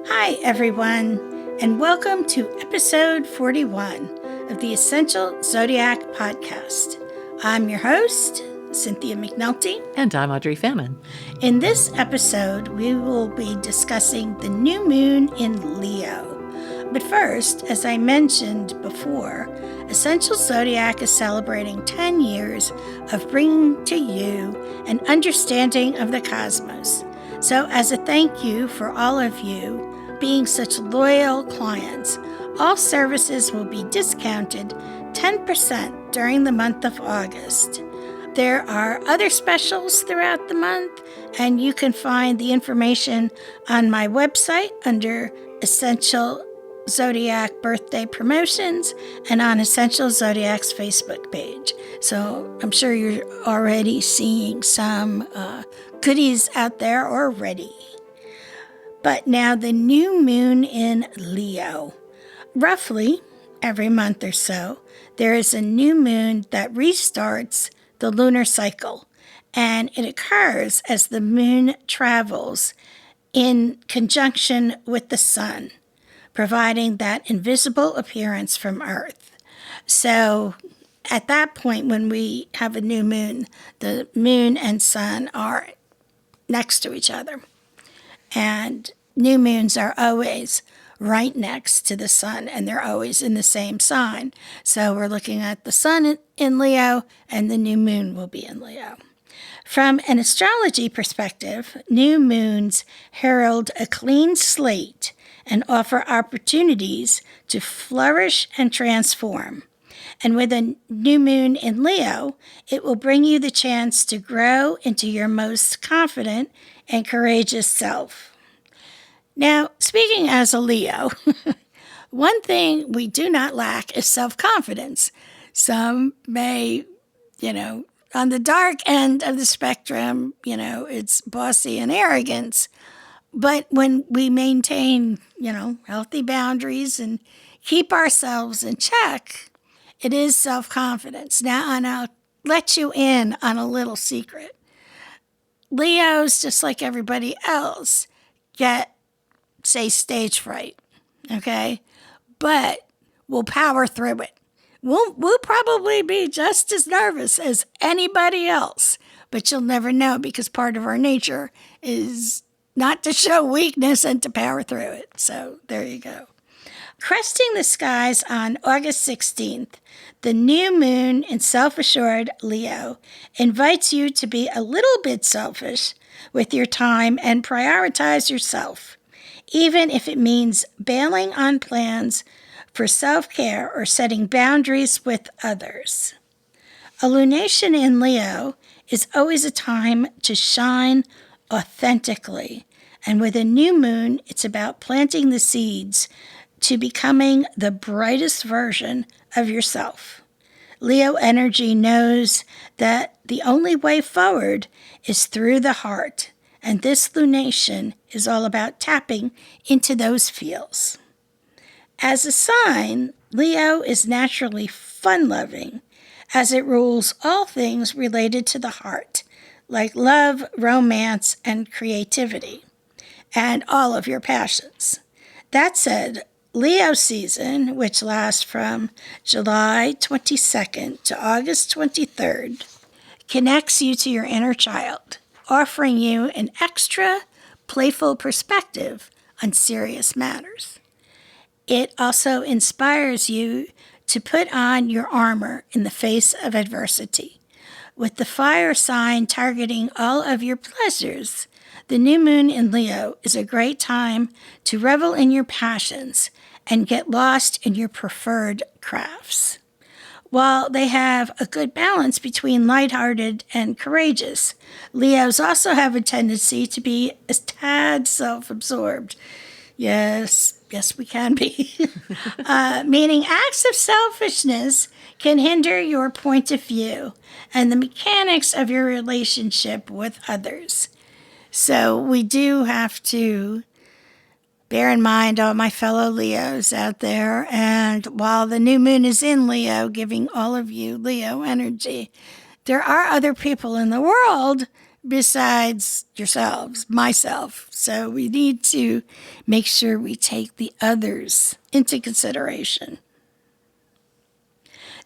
Hi, everyone, and welcome to episode 41 of the Essential Zodiac Podcast. I'm your host, Cynthia McNulty. And I'm Audrey Famine. In this episode, we will be discussing the new moon in Leo. But first, as I mentioned before, Essential Zodiac is celebrating 10 years of bringing to you an understanding of the cosmos. So as a thank you for all of you being such loyal clients, all services will be discounted 10% during the month of August. There are other specials throughout the month, and you can find the information on my website under Essential Zodiac Birthday Promotions and on Essential Zodiac's Facebook page. So I'm sure you're already seeing some goodies out there already. But now the new moon in Leo. Roughly every month or so, there is a new moon that restarts the lunar cycle, and it occurs as the moon travels in conjunction with the sun, providing that invisible appearance from Earth. So at that point, when we have a new moon, the moon and sun are next to each other. And new moons are always right next to the sun, and they're always in the same sign. So we're looking at the sun in Leo, and the new moon will be in Leo. From an astrology perspective, new moons herald a clean slate and offer opportunities to flourish and transform. And with a new moon in Leo, it will bring you the chance to grow into your most confident and courageous self. Now, speaking as a Leo, one thing we do not lack is self-confidence. Some may, on the dark end of the spectrum, it's bossy and arrogance. But when we maintain, healthy boundaries and keep ourselves in check, it is self-confidence. Now, and I'll let you in on a little secret. Leos, just like everybody else, get, say, stage fright, okay? But we'll power through it. We'll probably be just as nervous as anybody else, but you'll never know because part of our nature is not to show weakness and to power through it. So there you go. Cresting the skies on August 16th, the new moon in self-assured Leo invites you to be a little bit selfish with your time and prioritize yourself, even if it means bailing on plans for self-care or setting boundaries with others. A lunation in Leo is always a time to shine authentically, and with a new moon, it's about planting the seeds to becoming the brightest version of yourself. Leo energy knows that the only way forward is through the heart, and this lunation is all about tapping into those feels. As a sign, Leo is naturally fun-loving, as it rules all things related to the heart, like love, romance, and creativity, and all of your passions. That said, Leo season, which lasts from July 22nd to August 23rd, connects you to your inner child, offering you an extra playful perspective on serious matters. It also inspires you to put on your armor in the face of adversity. With the fire sign targeting all of your pleasures, the new moon in Leo is a great time to revel in your passions and get lost in your preferred crafts. While they have a good balance between lighthearted and courageous, Leos also have a tendency to be a tad self-absorbed. Yes, we can be. Meaning acts of selfishness can hinder your point of view and the mechanics of your relationship with others. So we do have to bear in mind all my fellow Leos out there. And while the new moon is in Leo, giving all of you Leo energy, there are other people in the world besides yourselves, myself. So we need to make sure we take the others into consideration.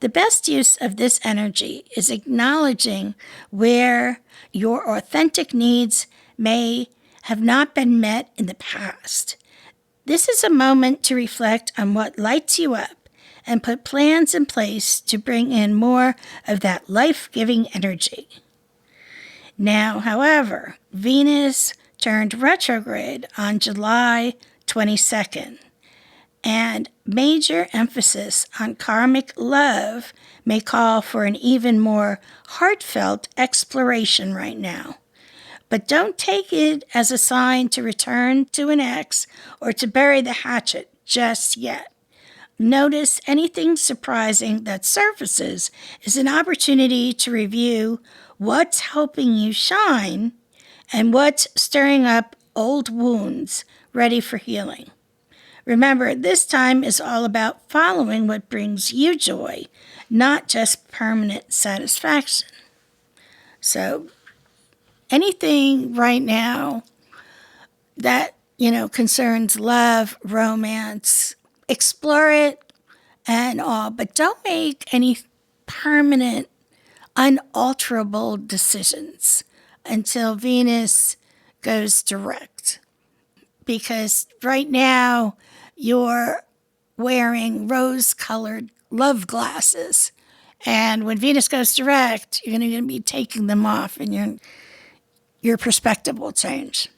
The best use of this energy is acknowledging where your authentic needs may have not been met in the past. This is a moment to reflect on what lights you up and put plans in place to bring in more of that life-giving energy. Now, however, Venus turned retrograde on July 22nd, and major emphasis on karmic love may call for an even more heartfelt exploration right now. But don't take it as a sign to return to an ex or to bury the hatchet just yet. Notice anything surprising that surfaces is an opportunity to review what's helping you shine and what's stirring up old wounds ready for healing. Remember, this time is all about following what brings you joy, not just permanent satisfaction. So, anything right now that, concerns love, romance, explore it and all, but don't make any permanent, unalterable decisions until Venus goes direct. Because right now, you're wearing rose-colored love glasses. And when Venus goes direct, you're going to be taking them off and your perspective will change.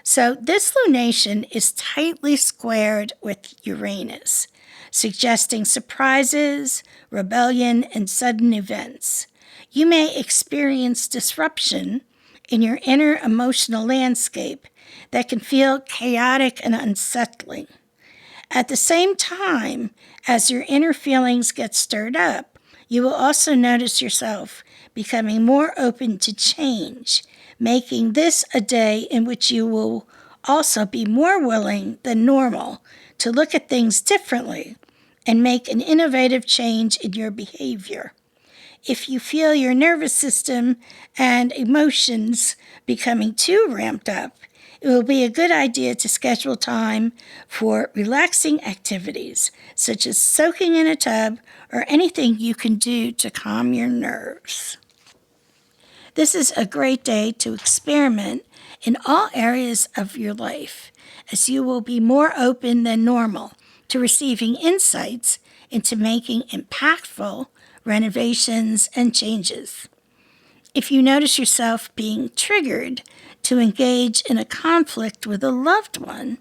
So this lunation is tightly squared with Uranus, suggesting surprises, rebellion, and sudden events. You may experience disruption in your inner emotional landscape that can feel chaotic and unsettling. At the same time, as your inner feelings get stirred up, you will also notice yourself becoming more open to change, making this a day in which you will also be more willing than normal to look at things differently and make an innovative change in your behavior. If you feel your nervous system and emotions becoming too ramped up, it will be a good idea to schedule time for relaxing activities, such as soaking in a tub or anything you can do to calm your nerves. This is a great day to experiment in all areas of your life, as you will be more open than normal to receiving insights into making impactful renovations and changes. If you notice yourself being triggered to engage in a conflict with a loved one,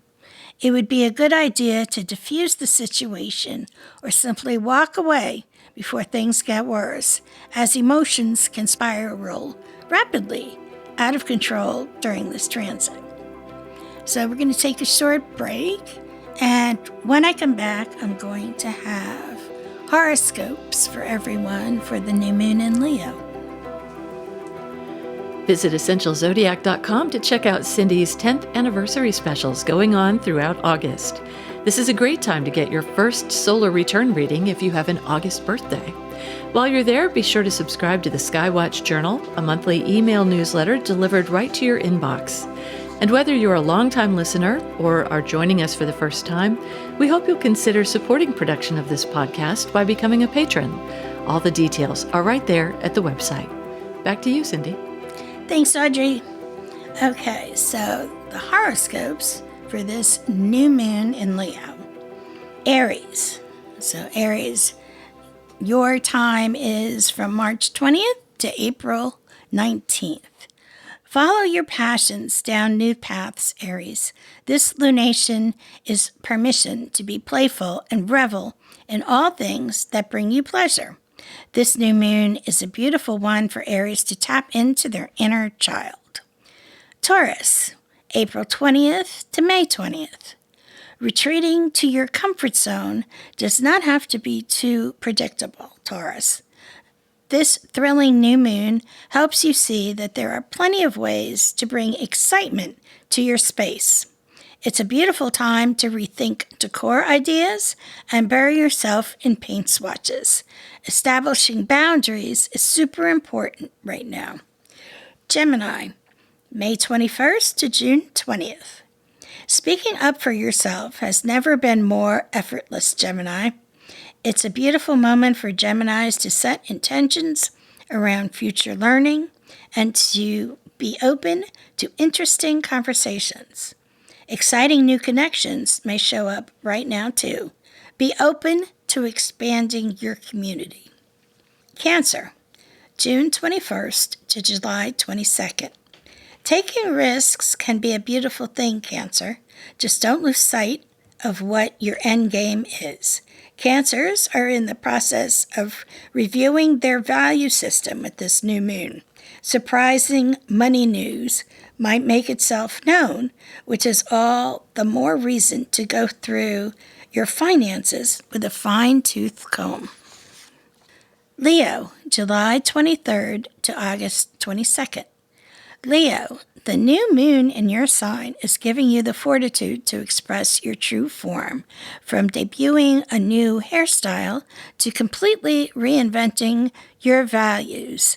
it would be a good idea to diffuse the situation or simply walk away before things get worse, as emotions can spiral rapidly out of control during this transit. So we're going to take a short break, and when I come back, I'm going to have horoscopes for everyone for the new moon in Leo. Visit EssentialZodiac.com to check out Cindy's 10th anniversary specials going on throughout August. This is a great time to get your first solar return reading if you have an August birthday. While you're there, be sure to subscribe to the Skywatch Journal, a monthly email newsletter delivered right to your inbox. And whether you're a longtime listener or are joining us for the first time, we hope you'll consider supporting production of this podcast by becoming a patron. All the details are right there at the website. Back to you, Cindy. Thanks, Audrey. Okay, so the horoscopes for this new moon in Leo. Aries. So Aries, your time is from March 20th to April 19th. Follow your passions down new paths, Aries. This lunation is permission to be playful and revel in all things that bring you pleasure. This new moon is a beautiful one for Aries to tap into their inner child. Taurus, April 20th to May 20th. Retreating to your comfort zone does not have to be too predictable, Taurus. This thrilling new moon helps you see that there are plenty of ways to bring excitement to your space. It's a beautiful time to rethink decor ideas and bury yourself in paint swatches. Establishing boundaries is super important right now. Gemini, May 21st to June 20th. Speaking up for yourself has never been more effortless, Gemini. It's a beautiful moment for Geminis to set intentions around future learning and to be open to interesting conversations. Exciting new connections may show up right now, too. Be open to expanding your community. Cancer, June 21st to July 22nd. Taking risks can be a beautiful thing, Cancer. Just don't lose sight of what your end game is. Cancers are in the process of reviewing their value system with this new moon. Surprising money news might make itself known, which is all the more reason to go through your finances with a fine-tooth comb. Leo, July 23rd to August 22nd. Leo, the new moon in your sign is giving you the fortitude to express your true form, from debuting a new hairstyle to completely reinventing your values.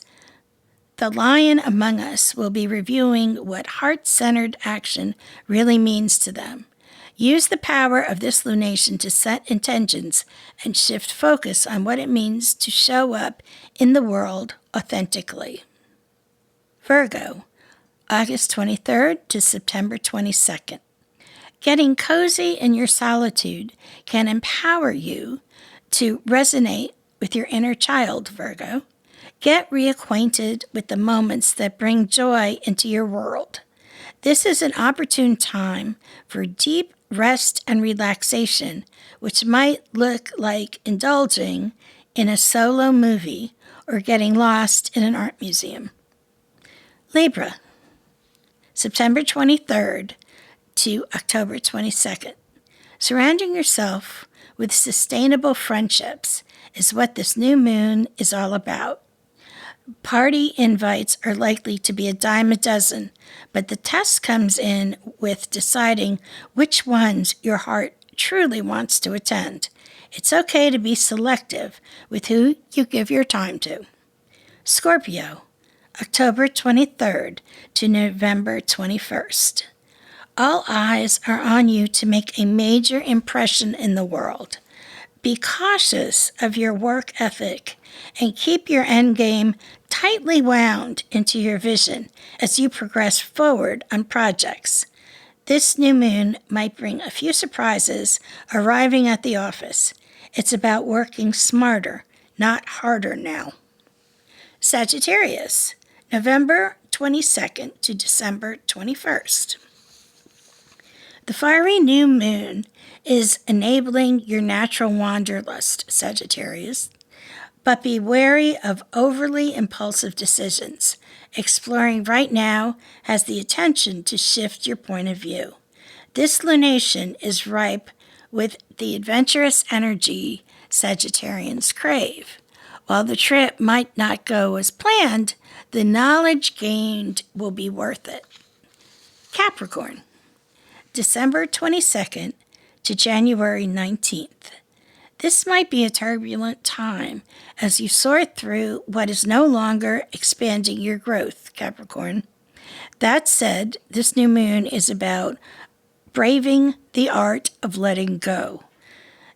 The lion among us will be reviewing what heart-centered action really means to them. Use the power of this lunation to set intentions and shift focus on what it means to show up in the world authentically. Virgo, August 23rd to September 22nd. Getting cozy in your solitude can empower you to resonate with your inner child, Virgo. Get reacquainted with the moments that bring joy into your world. This is an opportune time for deep rest and relaxation, which might look like indulging in a solo movie or getting lost in an art museum. Libra, September 23rd to October 22nd. Surrounding yourself with sustainable friendships is what this new moon is all about. Party invites are likely to be a dime a dozen, but the test comes in with deciding which ones your heart truly wants to attend. It's okay to be selective with who you give your time to. Scorpio, October 23rd to November 21st. All eyes are on you to make a major impression in the world. Be cautious of your work ethic and keep your end game tightly wound into your vision as you progress forward on projects. This new moon might bring a few surprises arriving at the office. It's about working smarter, not harder now. Sagittarius, November 22nd to December 21st. The fiery new moon is enabling your natural wanderlust, Sagittarius, but be wary of overly impulsive decisions. Exploring right now has the intention to shift your point of view. This lunation is ripe with the adventurous energy Sagittarians crave. While the trip might not go as planned, the knowledge gained will be worth it. Capricorn, December 22nd to January 19th. This might be a turbulent time as you sort through what is no longer expanding your growth, Capricorn. That said, this new moon is about braving the art of letting go.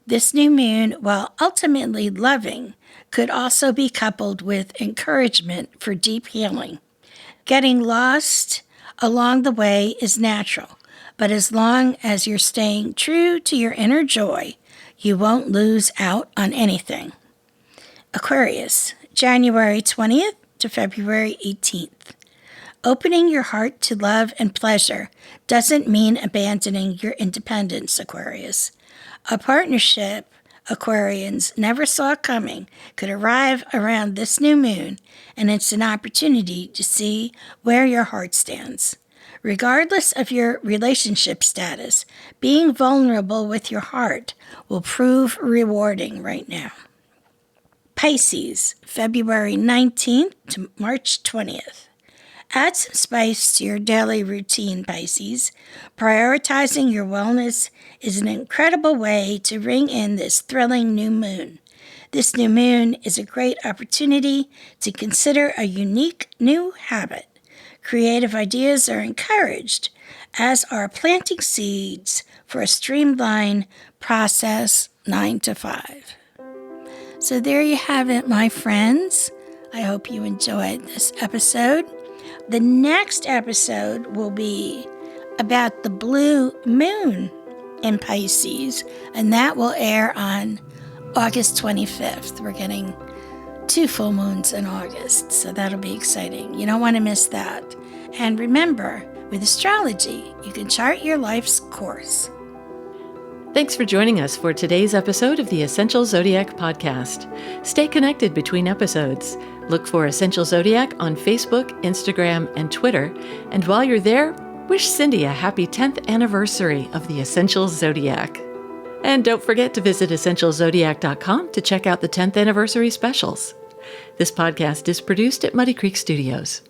This new moon, while ultimately loving, could also be coupled with encouragement for deep healing. Getting lost along the way is natural, but as long as you're staying true to your inner joy, you won't lose out on anything. Aquarius, January 20th to February 18th. Opening your heart to love and pleasure doesn't mean abandoning your independence, Aquarius. A partnership Aquarians never saw coming could arrive around this new moon, and it's an opportunity to see where your heart stands. Regardless of your relationship status, being vulnerable with your heart will prove rewarding right now. Pisces, February 19th to March 20th. Add some spice to your daily routine, Pisces. Prioritizing your wellness is an incredible way to ring in this thrilling new moon. This new moon is a great opportunity to consider a unique new habit. Creative ideas are encouraged, as are planting seeds for a streamlined process 9 to 5. So there you have it, my friends. I hope you enjoyed this episode. The next episode will be about the blue moon in Pisces, and that will air on August 25th. We're getting 2 full moons in August, so that'll be exciting. You don't want to miss that. And remember, with astrology, you can chart your life's course. Thanks for joining us for today's episode of the Essential Zodiac Podcast. Stay connected between episodes. Look for Essential Zodiac on Facebook, Instagram, and Twitter. And while you're there, wish Cindy a happy 10th anniversary of the Essential Zodiac. And don't forget to visit essentialzodiac.com to check out the 10th anniversary specials. This podcast is produced at Muddy Creek Studios.